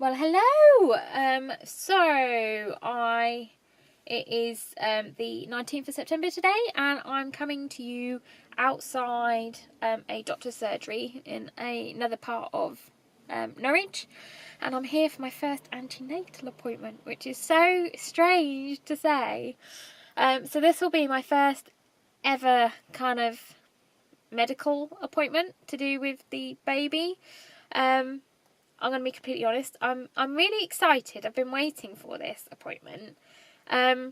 Well, hello. It is the 19th of September today, and I'm coming to you outside a doctor's surgery in another part of Norwich, and I'm here for my first antenatal appointment, which is so strange to say. So this will be my first ever kind of medical appointment to do with the baby. I'm going to be completely honest, I'm really excited. I've been waiting for this appointment, but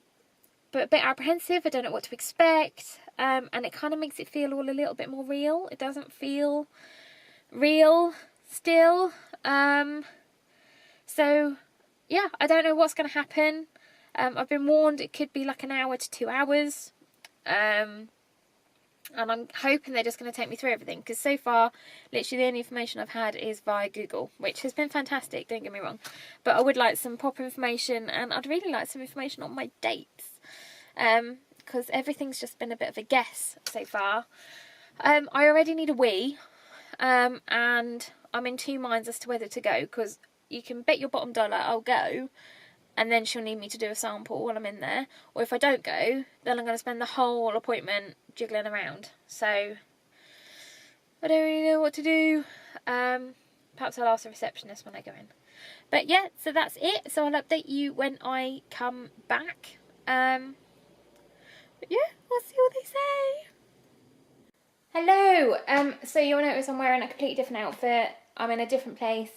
a bit apprehensive. I don't know what to expect, and it kind of makes it feel all a little bit more real. It doesn't feel real still, so yeah, I don't know what's going to happen. I've been warned it could be like an hour to 2 hours, and I'm hoping they're just going to take me through everything, because so far, literally the only information I've had is via Google, which has been fantastic, don't get me wrong. But I would like some proper information, and I'd really like some information on my dates, because everything's just been a bit of a guess so far. I already need a wee, and I'm in two minds as to whether to go, because you can bet your bottom dollar I'll go, and then she'll need me to do a sample while I'm in there. Or if I don't go, then I'm going to spend the whole appointment jiggling around. So I don't really know what to do. Perhaps I'll ask the receptionist when I go in. But yeah, so that's it. So I'll update you when I come back. But yeah, we'll see what they say. Hello. So you'll notice I'm wearing a completely different outfit. I'm in a different place.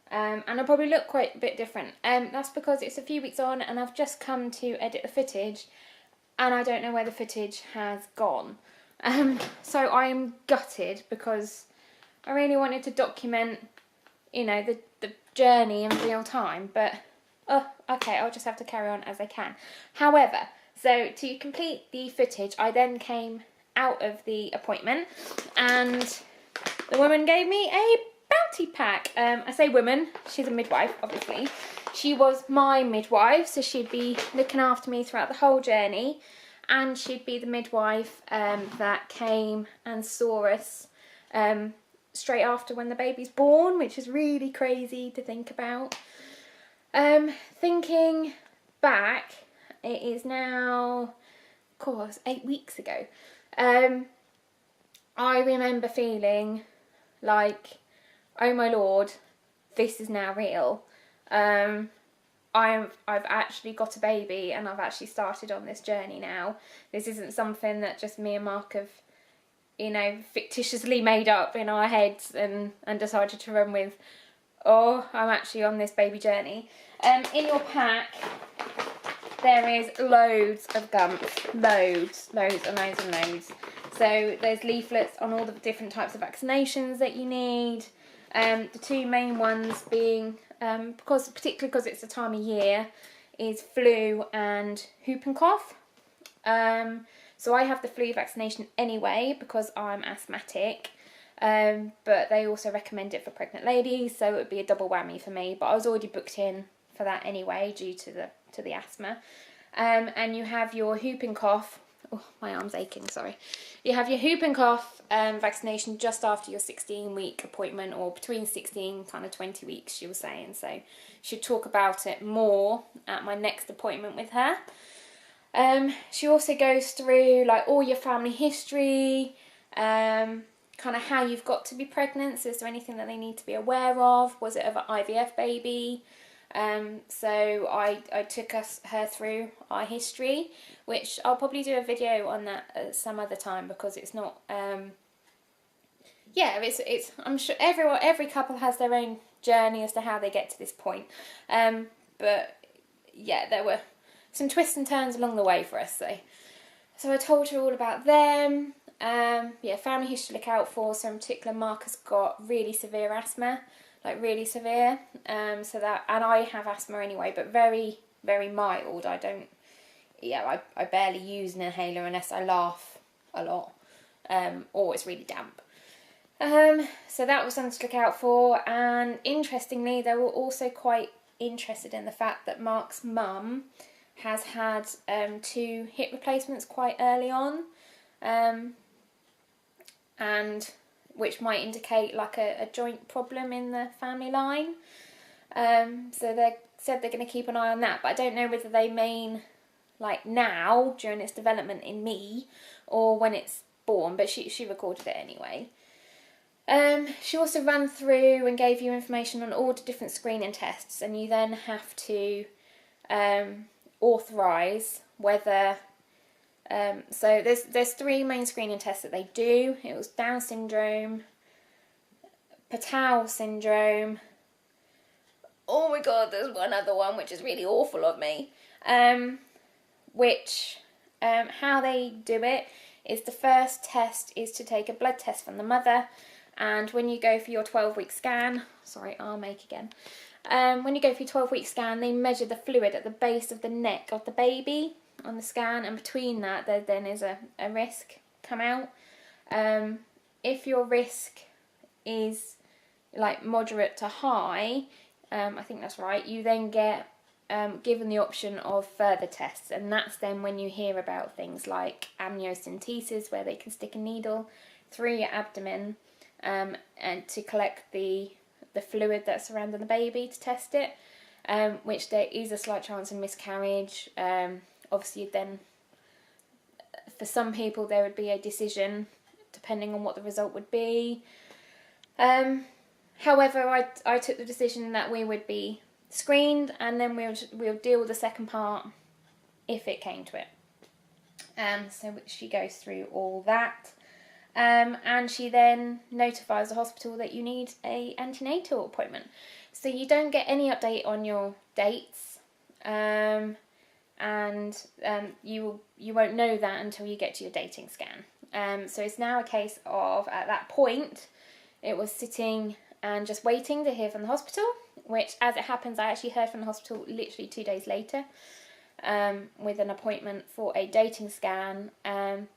And I'll probably look quite a bit different. That's because it's a few weeks on and I've just come to edit the footage, and I don't know where the footage has gone. So I am gutted, because I really wanted to document, you know, the journey in real time, but okay, I'll just have to carry on as I can. However, so to complete the footage, I then came out of the appointment and the woman gave me a bounty pack. I say woman, she's a midwife, obviously. She was my midwife, so she'd be looking after me throughout the whole journey, and she'd be the midwife that came and saw us straight after when the baby's born, which is really crazy to think about. Thinking back, it is now, of course, 8 weeks ago. I remember feeling like, oh my lord, this is now real. I've actually got a baby, and I've actually started on this journey now. This isn't something that just me and Mark have, you know, fictitiously made up in our heads and decided to run with. Oh, I'm actually on this baby journey. In your pack, there is loads of gumps. Loads and loads. So there's leaflets on all the different types of vaccinations that you need. The two main ones being, particularly because it's the time of year, is flu and whooping cough. So I have the flu vaccination anyway because I'm asthmatic, but they also recommend it for pregnant ladies, so it would be a double whammy for me. But I was already booked in for that anyway due to the asthma. And you have your whooping cough. Oh, my arm's aching, sorry. You have your whooping cough vaccination just after your 16-week appointment, or between 16 kind of 20 weeks, she was saying. So she'll talk about it more at my next appointment with her. She also goes through like all your family history, kind of how you've got to be pregnant. So is there anything that they need to be aware of? Was it an IVF baby? So I took her through our history, which I'll probably do a video on that at some other time, because it's not, it's I'm sure every couple has their own journey as to how they get to this point. But yeah, there were some twists and turns along the way for us. So I told her all about them. Family history to look out for. So in particular, Mark has got really severe asthma. Like really severe, and I have asthma anyway, but very, very mild. I barely use an inhaler unless I laugh a lot, or it's really damp. So that was something to look out for, and interestingly, they were also quite interested in the fact that Mark's mum has had 2 hip replacements quite early on, and which might indicate like a joint problem in the family line. So they said they're going to keep an eye on that, but I don't know whether they mean like now during its development in me or when it's born, but she recorded it anyway. She also ran through and gave you information on all the different screening tests, and you then have to authorise whether. So there's 3 main screening tests that they do. It was Down syndrome, Patau syndrome. Oh my god, there's one other one which is really awful of me. How they do it is the first test is to take a blood test from the mother, and when you go for your 12-week scan, when you go for your 12-week scan, they measure the fluid at the base of the neck of the baby on the scan, and between that there then is a risk come out. If your risk is like moderate to high, I think that's right, you then get given the option of further tests, and that's then when you hear about things like amniocentesis, where they can stick a needle through your abdomen and to collect the fluid that's surrounding the baby to test it, which there is a slight chance of miscarriage. Obviously then for some people there would be a decision depending on what the result would be. However, I took the decision that we would be screened, and then we'll deal with the second part if it came to it. So she goes through all that, and she then notifies the hospital that you need a antenatal appointment. So you don't get any update on your dates, and you won't know that until you get to your dating scan. So it's now a case of, at that point, it was sitting and just waiting to hear from the hospital, which, as it happens, I actually heard from the hospital literally 2 days later, with an appointment for a dating scan, and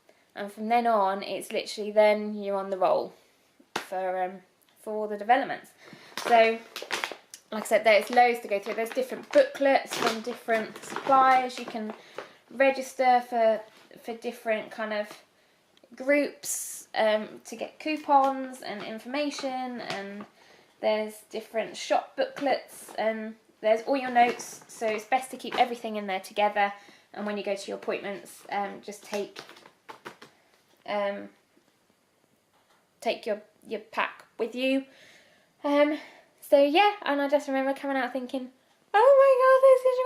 from then on, it's literally then you're on the roll for the developments. So, like I said, there's loads to go through. There's different booklets from different suppliers. You can register for different kind of groups to get coupons and information, and there's different shop booklets, and there's all your notes, so it's best to keep everything in there together, and when you go to your appointments, just take your pack with you. So yeah, and I just remember coming out thinking, oh my god, this is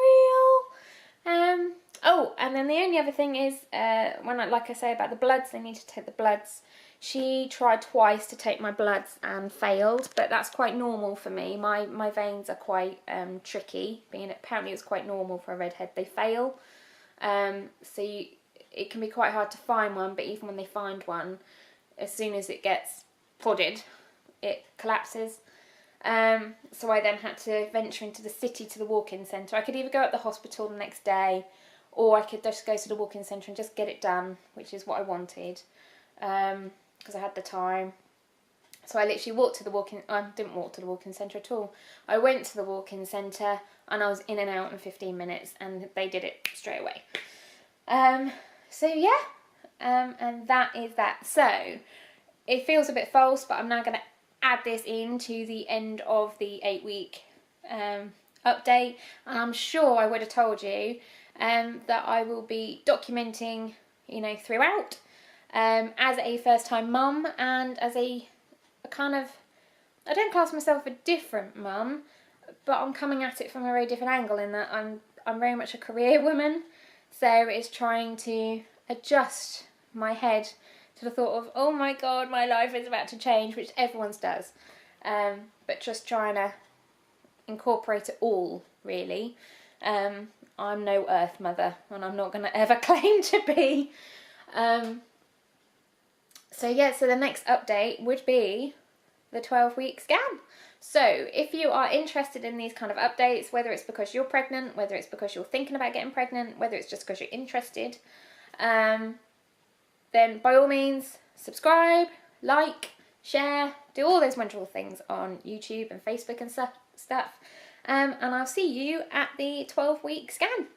real. Oh, and then the only other thing is, like I say about the bloods, they need to take the bloods. She tried twice to take my bloods and failed, but that's quite normal for me. My veins are quite tricky, apparently it's quite normal for a redhead. They fail, it can be quite hard to find one, but even when they find one, as soon as it gets prodded, it collapses. So I then had to venture into the city to the walk-in centre. I could either go at the hospital the next day, or I could just go to the walk-in centre and just get it done, which is what I wanted, because I had the time. So I literally walked to the didn't walk to the walk-in centre at all. I went to the walk-in centre and I was in and out in 15 minutes, and they did it straight away. So yeah, and that is that. So it feels a bit false, but I'm now going to add this into the end of the 8-week update, and I'm sure I would have told you that I will be documenting, throughout, as a first-time mum, and as a kind of, I don't class myself a different mum, but I'm coming at it from a very different angle, in that I'm very much a career woman, so it's trying to adjust my head to the thought of, oh my god, my life is about to change, which everyone's does, but just trying to incorporate it all, really. I'm no earth mother, and I'm not going to ever claim to be. So the next update would be the 12-week scan. So if you are interested in these kind of updates, whether it's because you're pregnant, whether it's because you're thinking about getting pregnant, whether it's just because you're interested, then by all means, subscribe, like, share, do all those wonderful things on YouTube and Facebook and stuff. And I'll see you at the 12-week scan.